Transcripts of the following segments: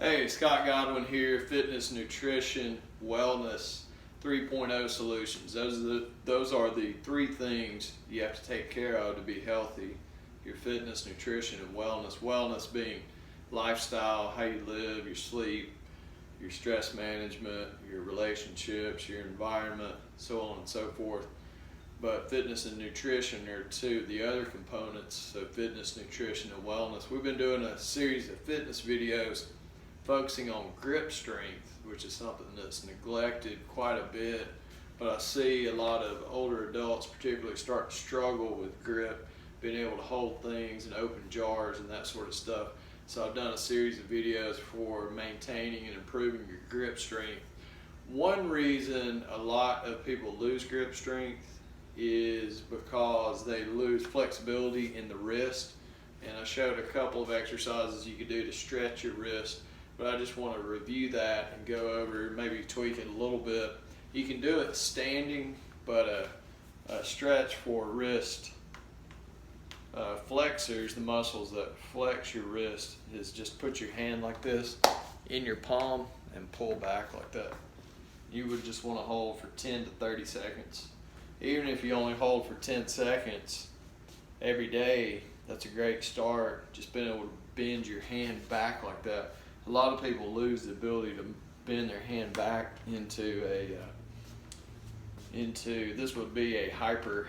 Hey, Scott Godwin here, Fitness, Nutrition, Wellness 3.0 Solutions. Those are the three things you have to take care of to be healthy. Your fitness, nutrition, and wellness. Wellness being lifestyle, how you live, your sleep, your stress management, your relationships, your environment, so on and so forth. But fitness and nutrition are two of the other components, so fitness, nutrition, and wellness. We've been doing a series of fitness videos focusing on grip strength, which is something that's neglected quite a bit, but I see a lot of older adults particularly start to struggle with grip, being able to hold things and open jars and that sort of stuff. So I've done a series of videos for maintaining and improving your grip strength. One reason a lot of people lose grip strength is because they lose flexibility in the wrist, and I showed a couple of exercises you could do to stretch your wrist, but I just want to review that and go over, maybe tweak it a little bit. You can do it standing, but a stretch for wrist flexors, the muscles that flex your wrist, is just put your hand like this in your palm and pull back like that. You would just want to hold for 10 to 30 seconds. Even if you only hold for 10 seconds every day, that's a great start. Just being able to bend your hand back like that. A lot of people lose the ability to bend their hand back into this would be a hyper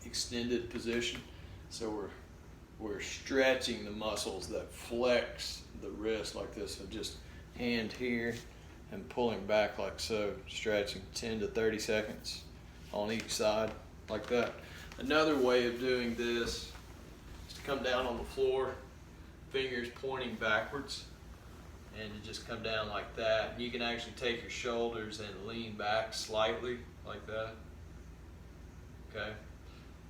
extended position. So we're stretching the muscles that flex the wrist like this. So just hand here and pulling back like so, stretching 10 to 30 seconds on each side like that. Another way of doing this is to come down on the floor, fingers pointing backwards, and you just come down like that. You can actually take your shoulders and lean back slightly like that. Okay,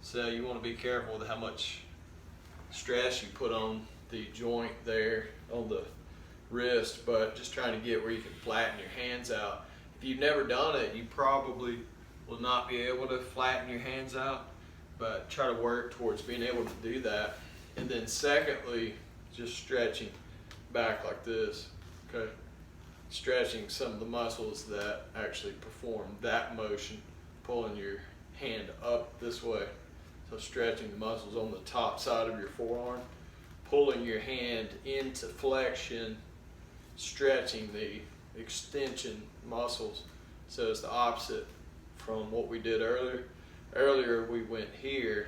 so you want to be careful with how much stress you put on the joint there on the wrist, but just trying to get where you can flatten your hands out. If you've never done it, you probably will not be able to flatten your hands out, but try to work towards being able to do that. And then secondly, just stretching back like this, okay? Stretching some of the muscles that actually perform that motion, pulling your hand up this way. So stretching the muscles on the top side of your forearm, pulling your hand into flexion, stretching the extension muscles. So it's the opposite from what we did earlier. Earlier we went here,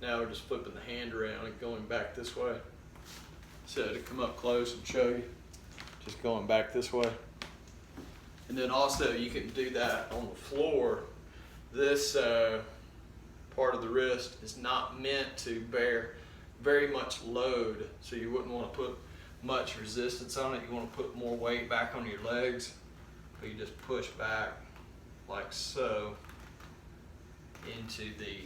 now we're just flipping the hand around and going back this way. So to come up close and show you, just going back this way. And then also you can do that on the floor. This part of the wrist is not meant to bear very much load, so you wouldn't want to put much resistance on it. You want to put more weight back on your legs. So you just push back like so into the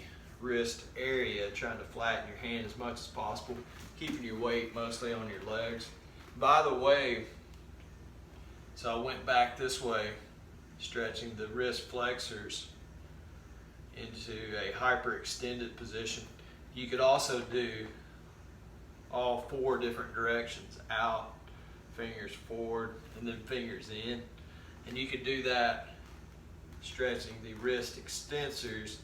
wrist area, trying to flatten your hand as much as possible, keeping your weight mostly on your legs. By the way, so I went back this way, stretching the wrist flexors into a hyperextended position. You could also do all four different directions: out, fingers forward, and then fingers in. And you could do that stretching the wrist extensors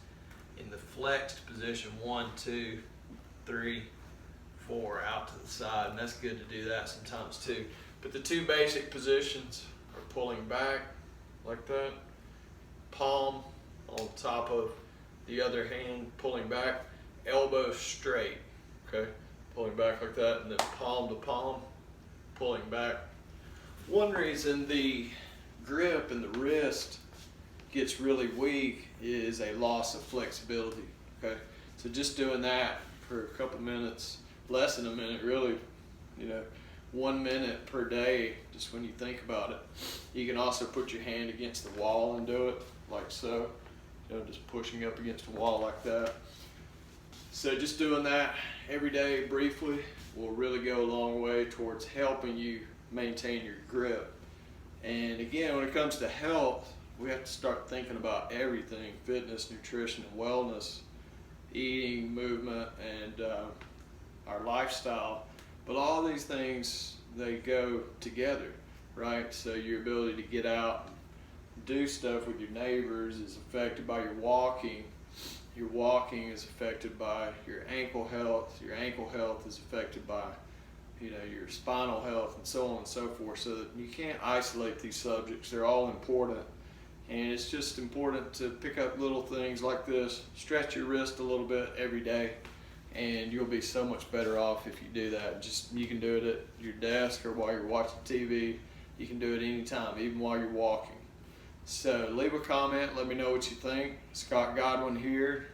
in the flexed position, 1, 2, 3, 4, out to the side. And that's good to do that sometimes too. But the two basic positions are pulling back like that, palm on top of the other hand, pulling back, elbow straight, okay? Pulling back like that, and then palm to palm, pulling back. One reason the grip in the wrist gets really weak is a loss of flexibility, okay? So just doing that for a couple minutes, less than a minute really, 1 minute per day, just when you think about it. You can also put your hand against the wall and do it like so, just pushing up against the wall like that. So just doing that every day briefly will really go a long way towards helping you maintain your grip. And again, when it comes to health, we have to start thinking about everything: fitness, nutrition, and wellness, eating, movement, and our lifestyle. But all these things, they go together, right? So your ability to get out and do stuff with your neighbors is affected by your walking. Your walking is affected by your ankle health. Your ankle health is affected by, your spinal health, and so on and so forth. So that you can't isolate these subjects. They're all important. And it's just important to pick up little things like this, stretch your wrist a little bit every day, and you'll be so much better off if you do that. You can do it at your desk or while you're watching TV. You can do it anytime, even while you're walking. So leave a comment, let me know what you think. Scott Godwin here,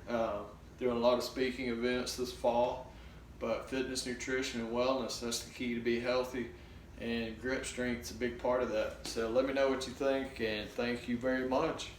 doing a lot of speaking events this fall, but fitness, nutrition, and wellness, that's the key to be healthy, and grip strength is a big part of that. So let me know what you think, and thank you very much.